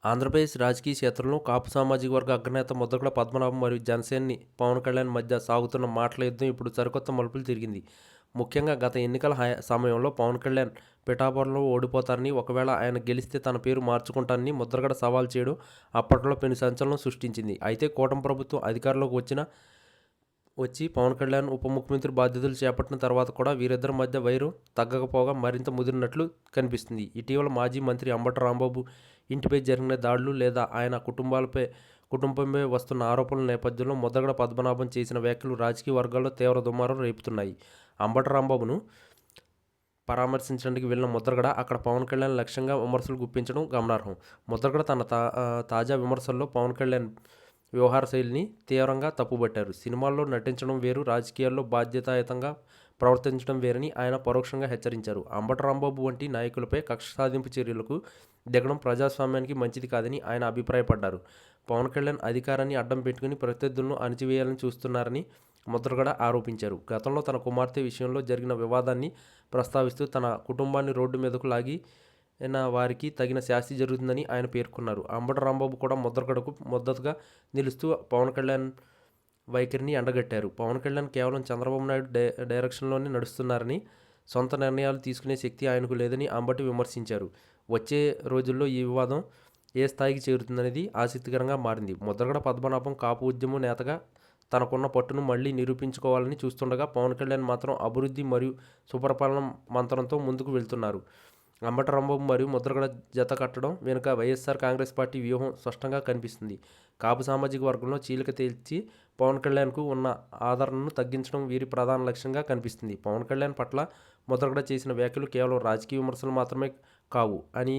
ఆంధ్రప్రదేశ్ రాజకీయ క్షేత్రంలో కాపు సామాజిక వర్గ అగ్రనేత ముద్రగడ పద్మనాభం మరియు జనసేనాని పవన్ కళ్యాణ్ మధ్య సాగుతున్న మాటల యుద్ధం ఇప్పుడు సరికొత్త మలుపులు తిరిగింది. ముఖ్యంగా గత ఎన్నికల సమయంలో పవన్ కళ్యాణ్ పిఠాపురంలో ఓడిపోతారని, ఒకవేళ ఆయన గెలిస్తే తన పేరు మార్చుకుంటానని ముద్రగడ సవాల్ చేయడం అప్పట్లో పెను సంచలనం సృష్టించింది. అయితే కూటమి ప్రభుత్వం అధికారంలోకి వచ్చి పవన్ కళ్యాణ్ ఉప ముఖ్యమంత్రి బాధ్యతలు చేపట్టిన తర్వాత కూడా వీరిద్దరి మధ్య వైరం తగ్గకపోగా మరింత ముదిరినట్లు కనిపిస్తుంది. ఇటీవల మాజీ మంత్రి అంబటి రాంబాబు ఇంటిపై జరిగిన దాడులు లేదా ఆయన కుటుంబంపై వస్తున్న ఆరోపణల నేపథ్యంలో ముద్రగడ పద్మనాభం చేసిన వ్యాఖ్యలు రాజకీయ వర్గాల్లో తీవ్ర దుమారం రేపుతున్నాయి. అంబటి రాంబాబును పరామర్శించడానికి వెళ్ళిన ముద్రగడ అక్కడ పవన్ కళ్యాణ్ లక్ష్యంగా విమర్శలు గుప్పించడం గమనార్హం. ముద్రగడ తన తాజా విమర్శల్లో పవన్ కళ్యాణ్ వ్యవహార శైలిని తీవ్రంగా తప్పుబట్టారు. సినిమాల్లో నటించడం వేరు, రాజకీయాల్లో బాధ్యతాయుతంగా ప్రవర్తించడం వేరని ఆయన పరోక్షంగా హెచ్చరించారు. అంబటి రాంబాబు వంటి నాయకులపై కక్ష సాధింపు చర్యలకు దిగడం ప్రజాస్వామ్యానికి మంచిది కాదని ఆయన అభిప్రాయపడ్డారు. పవన్ కళ్యాణ్ అధికారాన్ని అడ్డం పెట్టుకుని ప్రత్యర్థులను అణచివేయాలని చూస్తున్నారని ముద్రగడ ఆరోపించారు. గతంలో తన కుమార్తె విషయంలో జరిగిన వివాదాన్ని ప్రస్తావిస్తూ తన కుటుంబాన్ని రోడ్డు మీదకు లాగిన వారికి తగిన శాస్తి జరుగుతుందని ఆయన పేర్కొన్నారు. అంబటి రాంబాబు కూడా ముద్రగడకు మద్దతుగా నిలుస్తూ పవన్ కళ్యాణ్ వైఖరిని ఎండగట్టారు. పవన్ కళ్యాణ్ కేవలం చంద్రబాబు నాయుడు డైరెక్షన్లోనే నడుస్తున్నారని, సొంత నిర్ణయాలు తీసుకునే శక్తి ఆయనకు లేదని అంబటి విమర్శించారు. వచ్చే రోజుల్లో ఈ వివాదం ఏ స్థాయికి చేరుతుందనేది ఆసక్తికరంగా మారింది. ముద్రగడ పద్మనాభం కాపు ఉద్యమం నేతగా తనకున్న పట్టును మళ్లీ నిరూపించుకోవాలని చూస్తుండగా, పవన్ కళ్యాణ్ మాత్రం అభివృద్ధి మరియు సుపరిపాలన మంత్రంతో ముందుకు వెళ్తున్నారు. అంబటి రాంబాబు మరియు ముద్రగడ జత కట్టడం వెనుక వైఎస్ఆర్ కాంగ్రెస్ పార్టీ వ్యూహం స్పష్టంగా కనిపిస్తుంది. కాపు సామాజిక వర్గంలో చీలిక తేల్చి పవన్ కళ్యాణ్కు ఉన్న ఆదరణను తగ్గించడం వీరి ప్రధాన లక్ష్యంగా కనిపిస్తుంది. పవన్ కళ్యాణ్ పట్ల ముద్రగడ చేసిన వ్యాఖ్యలు కేవలం రాజకీయ విమర్శలు మాత్రమే కావు అని,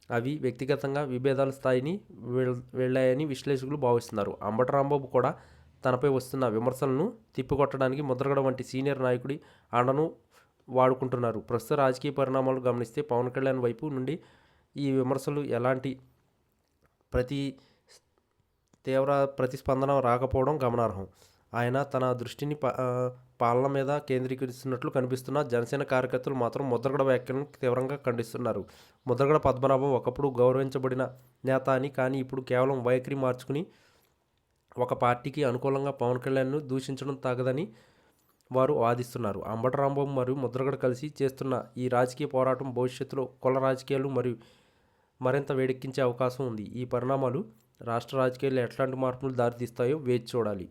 అవి వ్యక్తిగతంగా విభేదాల స్థాయిని వెళ్ళాయని విశ్లేషకులు భావిస్తున్నారు. అంబటి రాంబాబు కూడా తనపై వస్తున్న విమర్శలను తిప్పికొట్టడానికి ముద్రగడ వంటి సీనియర్ నాయకుడి అండను వాడుకుంటున్నారు. ప్రస్తుత రాజకీయ పరిణామాలు గమనిస్తే పవన్ కళ్యాణ్ వైపు నుండి ఈ విమర్శలు ఎలాంటి తీవ్ర ప్రతిస్పందన రాకపోవడం గమనార్హం. ఆయన తన దృష్టిని పాలన మీద కేంద్రీకరిస్తున్నట్లు కనిపిస్తున్న జనసేన కార్యకర్తలు మాత్రం ముద్రగడ వ్యాఖ్యలను తీవ్రంగా ఖండిస్తున్నారు. ముద్రగడ పద్మనాభం ఒకప్పుడు గౌరవించబడిన నేత అని, కానీ ఇప్పుడు కేవలం వైఖరి మార్చుకుని ఒక పార్టీకి అనుకూలంగా పవన్ కళ్యాణ్ను దూషించడం తగదని వారు వాదిస్తున్నారు. అంబటి రాంబాబు మరియు ముద్రగడ కలిసి చేస్తున్న ఈ రాజకీయ పోరాటం భవిష్యత్తులో కుల రాజకీయాలు మరింత వేడెక్కించే అవకాశం ఉంది. ఈ పరిణామాలు రాష్ట్ర రాజకీయాల్లో ఎట్లాంటి మార్పులు దారితీస్తాయో వేచి చూడాలి.